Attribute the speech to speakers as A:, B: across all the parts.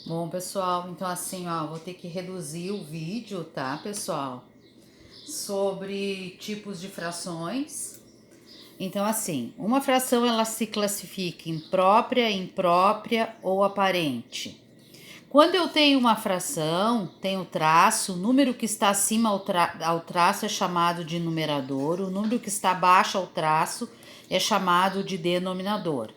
A: Bom, pessoal, então assim, ó, vou ter que reduzir o vídeo, tá, pessoal? Sobre tipos de frações. Então, assim, uma fração ela se classifica em própria, imprópria ou aparente. Quando eu tenho uma fração, tem o traço, o número que está acima ao traço é chamado de numerador, o número que está abaixo ao traço é chamado de denominador.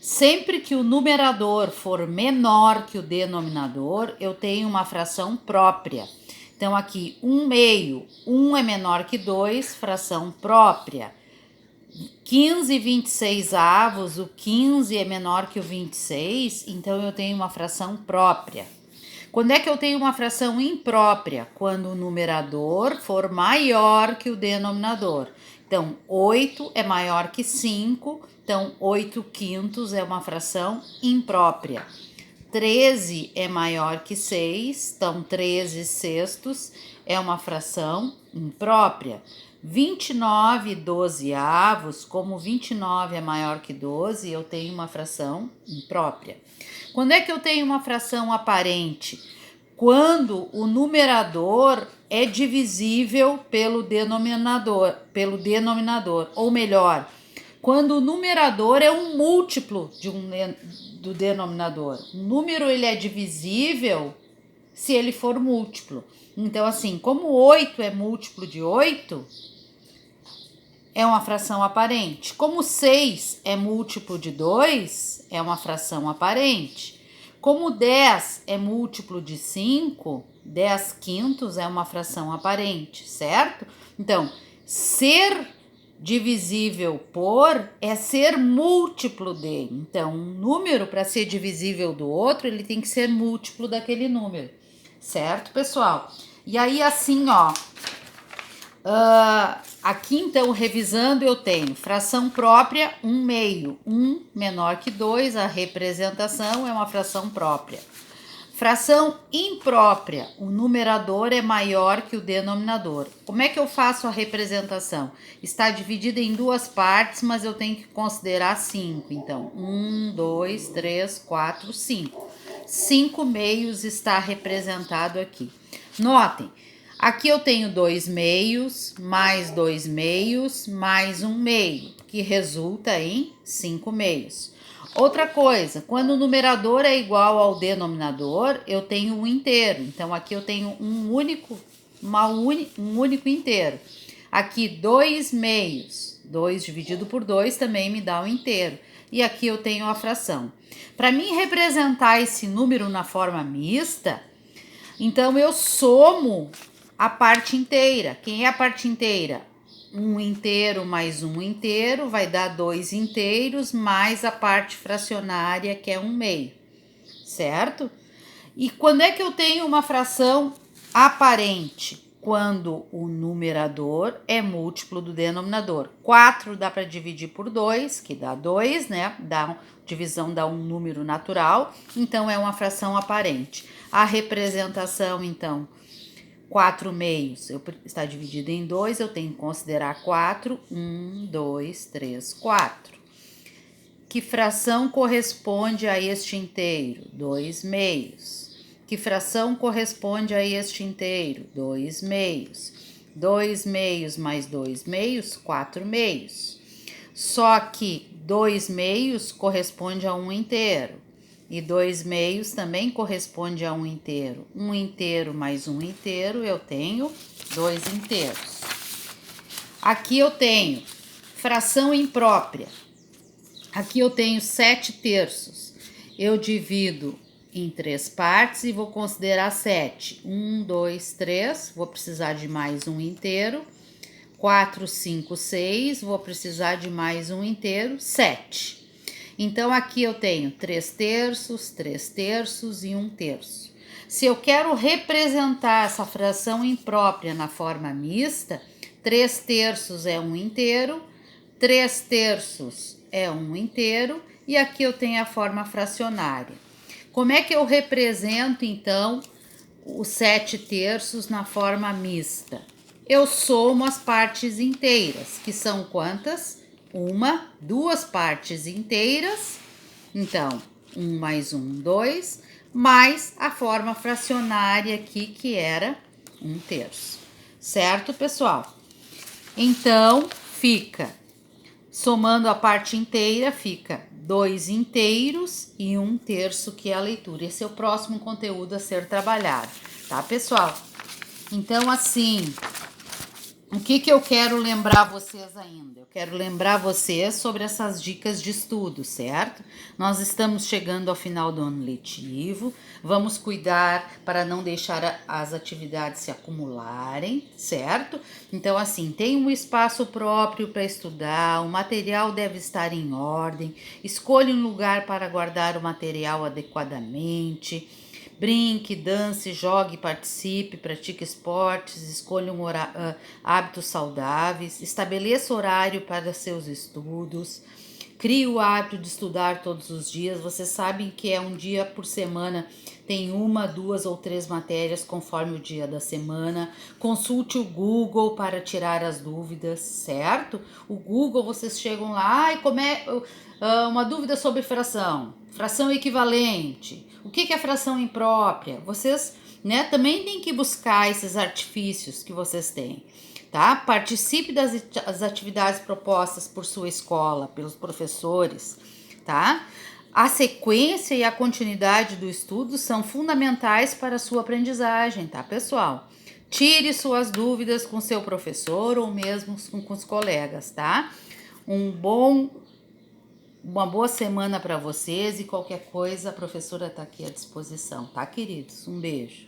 A: Sempre que o numerador for menor que o denominador, eu tenho uma fração própria. Então, aqui, 1/2, 1 é menor que 2, fração própria. 15/26, o 15 é menor que o 26, então eu tenho uma fração própria. Quando é que eu tenho uma fração imprópria? Quando o numerador for maior que o denominador. Então, 8 é maior que 5, então 8/5 é uma fração imprópria. 13 é maior que 6, então 13/6 é uma fração imprópria. 29/12, como 29 é maior que 12, eu tenho uma fração imprópria. Quando é que eu tenho uma fração aparente? Quando o numerador é divisível pelo denominador, ou melhor, quando o numerador é um múltiplo do denominador. O número ele é divisível se ele for múltiplo. Então, assim, como 8 é múltiplo de 8, é uma fração aparente. Como 6 é múltiplo de 2, é uma fração aparente. Como 10 é múltiplo de 5, 10/5 é uma fração aparente, certo? Então, ser divisível por é ser múltiplo de. Então, um número, para ser divisível do outro, ele tem que ser múltiplo daquele número, certo, pessoal? E aí, assim, ó, aqui então, revisando, eu tenho fração própria, 1/2. 1 menor que 2, a representação é uma fração própria. Fração imprópria, o numerador é maior que o denominador. Como é que eu faço a representação? Está dividida em duas partes, mas eu tenho que considerar 5. Então, 1, 2, 3, 4, 5. 5/2 está representado aqui. Notem, aqui eu tenho 2/2, mais 2/2, mais 1/2, que resulta em 5/2. Outra coisa, quando o numerador é igual ao denominador, eu tenho um inteiro. Então, aqui eu tenho um único inteiro. Aqui, 2/2. 2 dividido por 2 também me dá um inteiro. E aqui eu tenho a fração. Para mim representar esse número na forma mista, então eu somo a parte inteira. Quem é a parte inteira? 1 inteiro mais 1 inteiro vai dar 2 inteiros, mais a parte fracionária, que é 1/2, certo? E quando é que eu tenho uma fração aparente? Quando o numerador é múltiplo do denominador. 4 dá para dividir por 2, que dá 2, né? Divisão dá um número natural, então é uma fração aparente. A representação, então, 4/2 está dividido em 2, eu tenho que considerar 4. 1, 2, 3, 4. Que fração corresponde a este inteiro? 2/2. Que fração corresponde a este inteiro? 2/2. 2/2 mais 2/2, 4/2. Só que 2/2 corresponde a um inteiro. E 2/2 também corresponde a um inteiro. Um inteiro mais um inteiro, eu tenho 2 inteiros. Aqui eu tenho fração imprópria. Aqui eu tenho 7/3. Eu divido em 3 partes e vou considerar 7. 1, 2, 3. Vou precisar de mais um inteiro. 4, 5, 6. Vou precisar de mais um inteiro. 7. Então, aqui eu tenho 3/3, 3/3 e 1/3. Se eu quero representar essa fração imprópria na forma mista, 3/3 é um inteiro, 3/3 é um inteiro, e aqui eu tenho a forma fracionária. Como é que eu represento, então, os 7/3 na forma mista? Eu somo as partes inteiras, que são quantas? 2 partes inteiras. Então, 1 mais 1, 2, mais a forma fracionária aqui, que era 1/3. Certo, pessoal? Então, fica, somando a parte inteira, fica 2 inteiros e 1/3, que é a leitura. Esse é o próximo conteúdo a ser trabalhado, tá, pessoal? Então, assim, o que eu quero lembrar vocês ainda? Eu quero lembrar vocês sobre essas dicas de estudo, certo? Nós estamos chegando ao final do ano letivo, vamos cuidar para não deixar as atividades se acumularem, certo? Então, assim, tem um espaço próprio para estudar, o material deve estar em ordem, escolha um lugar para guardar o material adequadamente. Brinque, dance, jogue, participe, pratique esportes, escolha hábitos saudáveis, estabeleça horário para seus estudos, crie o hábito de estudar todos os dias. Vocês sabem que é um dia por semana, tem 1, 2 ou 3 matérias conforme o dia da semana. Consulte o Google para tirar as dúvidas, certo? O Google, vocês chegam lá e uma dúvida sobre fração, fração equivalente, o que é fração imprópria. Vocês, né, também tem que buscar esses artifícios que vocês têm, tá? Participe das atividades propostas por sua escola, pelos professores, tá? A sequência e a continuidade do estudo são fundamentais para a sua aprendizagem, tá, pessoal? Tire suas dúvidas com seu professor ou mesmo com os colegas, tá? Uma boa semana para vocês, e qualquer coisa a professora está aqui à disposição, tá, queridos? Um beijo.